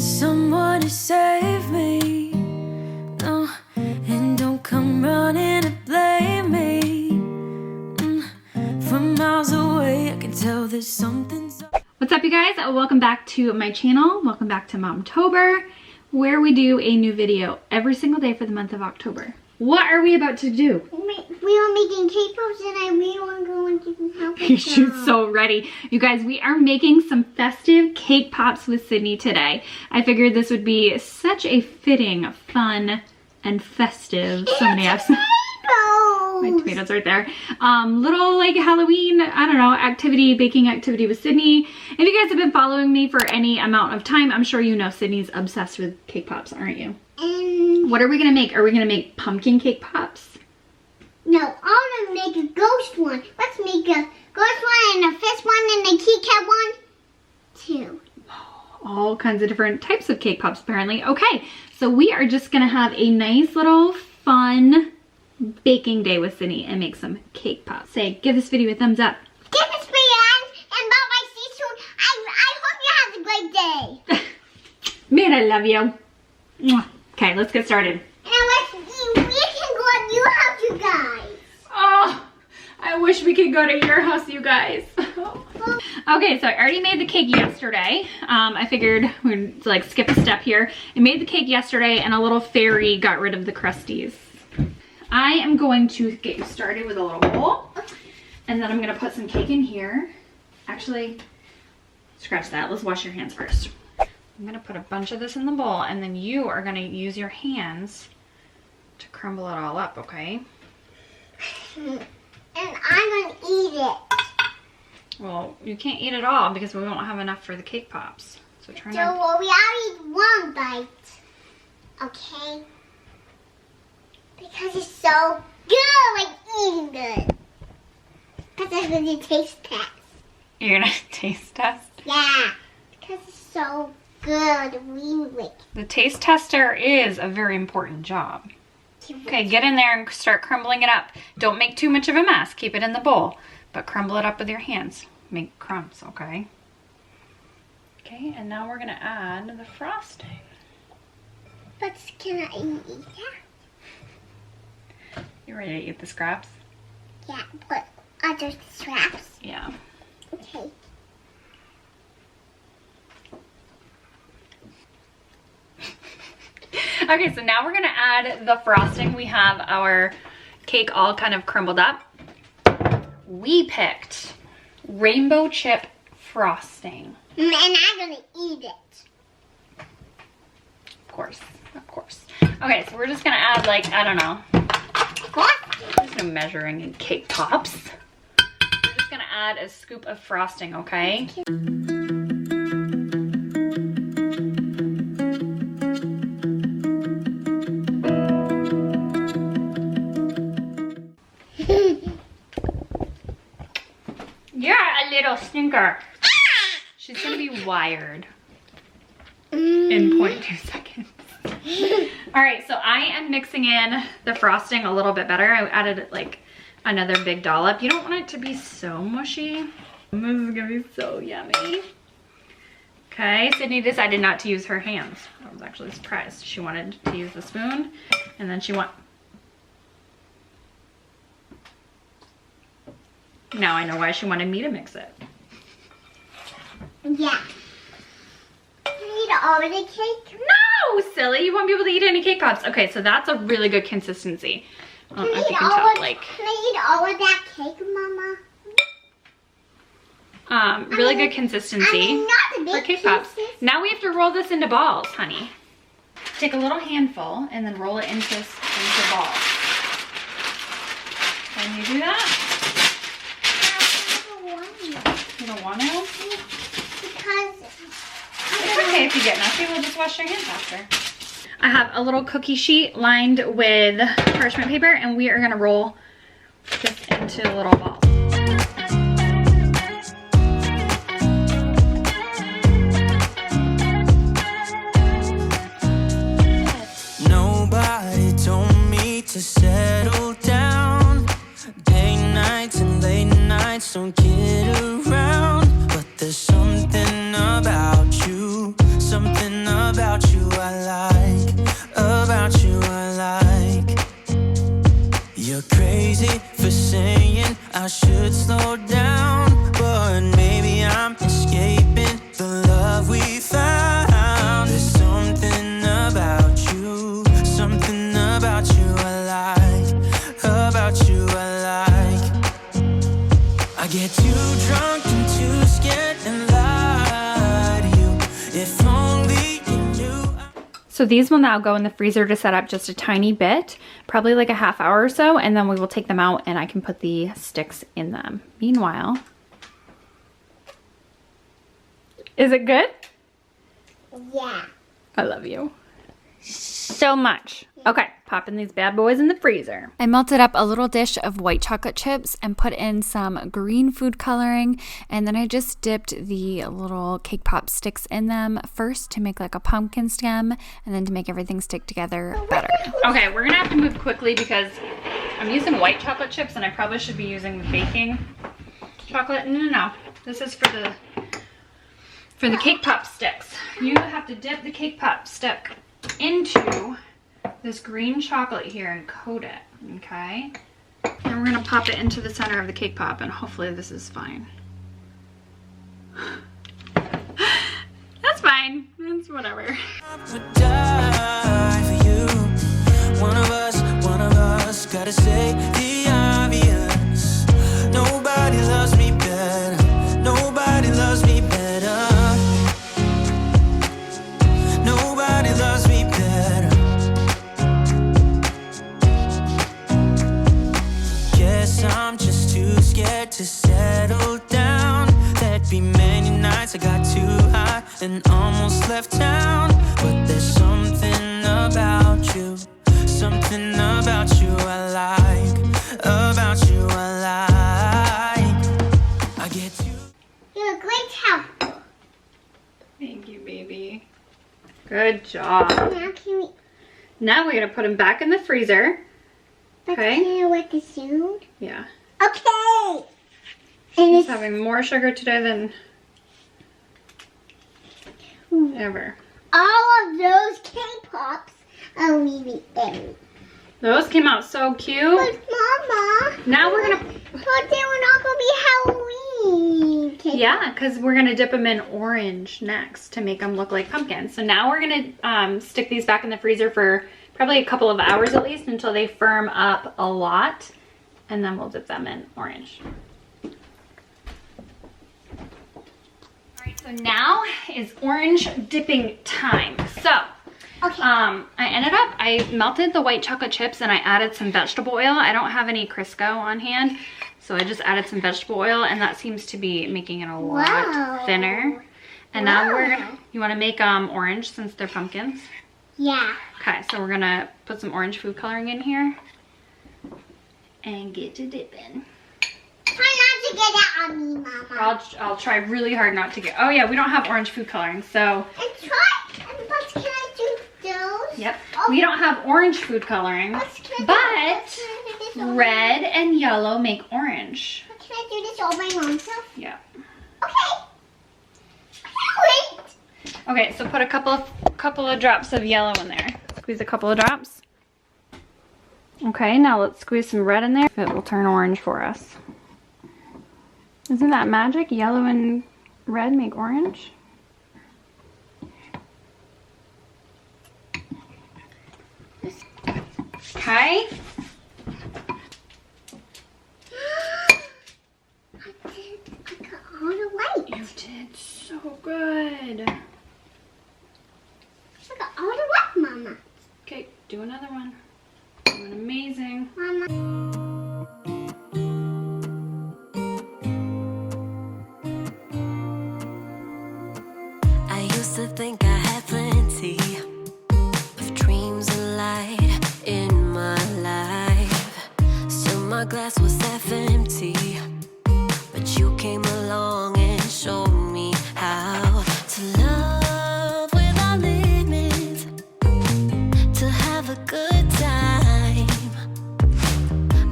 someone to save me. No, and don't come running to blame me. From miles away, I can tell there's something's up. What's up, you guys? Welcome back to my channel. Welcome back to Momtober, where we do a new video every single day for the month of October. What are we about to do? We are making cake pops and I really want to go and help you. She's so ready. You guys, we are making some festive cake pops with Sydney today. I figured this would be such a fitting, fun, and festive. Somebody asked. My tomatoes right there. Little like Halloween, I don't know, activity, baking activity with Sydney. If you guys have been following me for any amount of time, I'm sure you know Sydney's obsessed with cake pops, aren't you? What are we gonna make? Are we gonna make pumpkin cake pops? No, I want to make a ghost one. Let's make a ghost one and a fish one and a Kit Kat one too. All kinds of different types of cake pops apparently. Okay, so we are just gonna have a nice little fun baking day with Sydney and make some cake pops. Say, give this video a thumbs up. Give us and bye bye, see you soon. I hope you have a great day. Man, I love you. Mwah. Okay, let's get started. And we can go at your house, you guys. Oh, I wish we could go to your house, you guys. Okay, so I already made the cake yesterday. I figured we'd like skip a step here. I made the cake yesterday and a little fairy got rid of the crusties. I am going to get you started with a little bowl, and then I'm gonna put some cake in here. Actually, scratch that. Let's wash your hands first. I'm gonna put a bunch of this in the bowl, and then you are gonna use your hands to crumble it all up, okay? And I'm gonna eat it. Well, you can't eat it all because we won't have enough for the cake pops. So try So not. we already eat one bite, okay? Because it's so good, like eating good. Because that's what you taste test. You're gonna taste test? Yeah, because it's so good, really. The taste tester is a very important job. Okay, get in there and start crumbling it up. Don't make too much of a mess. Keep it in the bowl, but crumble it up with your hands. Make crumbs, okay? Okay, and now we're gonna add the frosting. But can I eat that? You ready to eat the scraps? Yeah, but are there scraps? Yeah. Okay. Okay, so now we're gonna add the frosting. We have our cake all kind of crumbled up. We picked rainbow chip frosting. And I'm gonna eat it. Of course, of course. Okay, so we're just gonna add like, I don't know. There's no measuring in cake pops. We're just gonna add a scoop of frosting, okay? You're a little stinker. She's gonna be wired in 0.2 seconds. All right, so I am mixing in the frosting a little bit better. I added like another big dollop. You don't want it to be so mushy. This is gonna be so yummy. Okay, Sydney decided not to use her hands. I was actually surprised. She wanted to use the spoon, and then she went. Now I know why she wanted me to mix it. Yeah. Can I eat all of the cake? No, silly, you won't be able to eat any cake pops. Okay, so that's a really good consistency. I don't know if you can tell, like. Can I eat all of that cake, Mama? Really good consistency not the big for cake pops. pieces. Now we have to roll this into balls, honey. Take a little handful and then roll it into balls. Can you do that? You don't want to? Because It's okay if you get messy. We'll just wash your hands after. I have a little cookie sheet lined with parchment paper, and we are going to roll this into little balls. Nobody told me to settle down. Day nights and late nights don't get around. But there's something about you, something about So these will now go in the freezer to set up just a tiny bit, probably like a half hour or so, and then we will take them out and I can put the sticks in them. Meanwhile, is it good? Yeah. I love you so much. Okay, popping these bad boys in the freezer. I melted up a little dish of white chocolate chips and put in some green food coloring, and then I just dipped the little cake pop sticks in them first to make like a pumpkin stem, and then to make everything stick together better. Okay, we're gonna have to move quickly because I'm using white chocolate chips and I probably should be using the baking chocolate. No. This is for the cake pop sticks. You have to dip the cake pop stick into this green chocolate here and coat it, okay? And we're gonna pop it into the center of the cake pop, and hopefully this is fine. That's fine, it's whatever. Would die for you. One of us gotta say the obvious. Nobody loves me better. Nobody loves me better. Nobody loves me better. Guess I'm just too scared to settle down. There'd be many nights I got too high and almost left town. But there's something about you, something about you I like, about you I like. I get you. You're a great help. Thank you, baby. Good job. Now can we... Now we're gonna put them back in the freezer. But Okay. can I wet the soon? Yeah. Okay. And She's it's having more sugar today than ever. all of those cake pops are leaving in. Those came out so cute. But Mama, Now we're gonna, but they were not gonna be Halloween cake. yeah, because we're gonna dip them in orange next to make them look like pumpkins. So now we're gonna stick these back in the freezer for probably a couple of hours at least until they firm up a lot, and then we'll dip them in orange. Alright, so now is orange dipping time. So, Okay. I melted the white chocolate chips and I added some vegetable oil. I don't have any Crisco on hand, so I just added some vegetable oil, and that seems to be making it a lot Wow. thinner. And now you want to make orange since they're pumpkins? Yeah. Okay, so we're gonna put some orange food coloring in here and get to dipping. Try not to get that on me, Mama. I'll try really hard not to get, oh yeah, we don't have orange food coloring, so. And but can I do those? Yep, Oh. we don't have orange food coloring, Can I do but this all red and yellow make orange. by- Can I do this all by myself? Yeah. Okay. I can't wait. Okay, so put a couple of drops of yellow in there. Squeeze a couple of drops. Okay, now let's squeeze some red in there. It will turn orange for us. Isn't that magic? Yellow and red make orange. Okay. I got all the lights. You did so good. I got all the lights, Mama. Okay, do another one. Doing amazing. Mama. I used to think I had plenty of dreams and light in my life. So my glass was half empty, but you came along and showed me how to love without limits, to have a good time.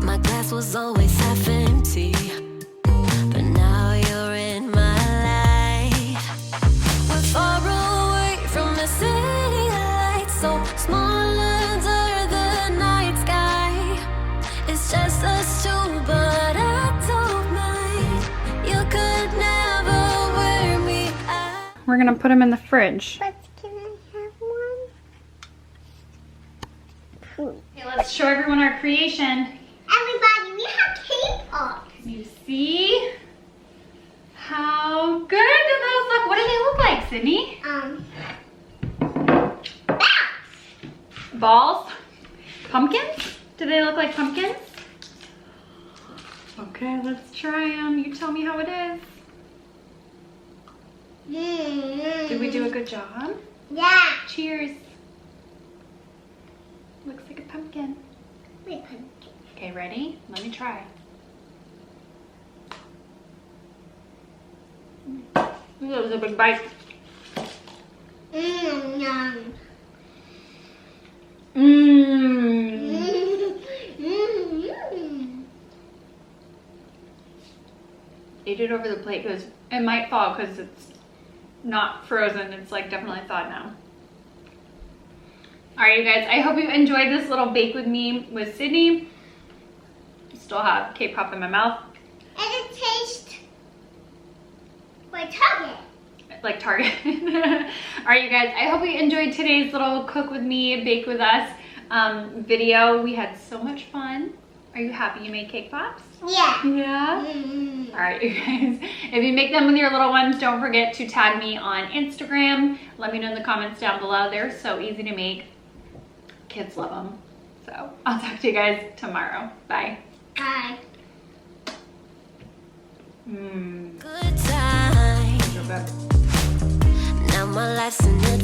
My glass was always half empty, but now you're in my life. We're far away from the city lights, so small under the night sky. It's just us two, but I don't mind. You could never wear me out. We're gonna put them in the fridge. But can I have one? Okay, let's show everyone our creation. Everybody, we have cake pops. You see? How good do those look? What do they look like, Sydney? Bats. balls. Pumpkins? Do they look like pumpkins? Okay, let's try them. You tell me how it is. Did we do a good job? Yeah. Cheers. Looks like a pumpkin. Wait, pumpkin. Okay, ready? Let me try. That was a big bite. Yum. Ate it over the plate because it might fall because it's not frozen. It's like definitely thawed now. All right, you guys, I hope you enjoyed this little bake with me with Sydney. Still have cake pop in my mouth. And it tastes like Target. Like Target. All right, you guys, I hope you enjoyed today's little cook with me, bake with us video. We had so much fun. Are you happy you made cake pops? Yeah. Yeah? All right, you guys, if you make them with your little ones, don't forget to tag me on Instagram. Let me know in the comments down below. They're so easy to make. Kids love them. So I'll talk to you guys tomorrow. Bye. Bye. Good time. Now my life's in a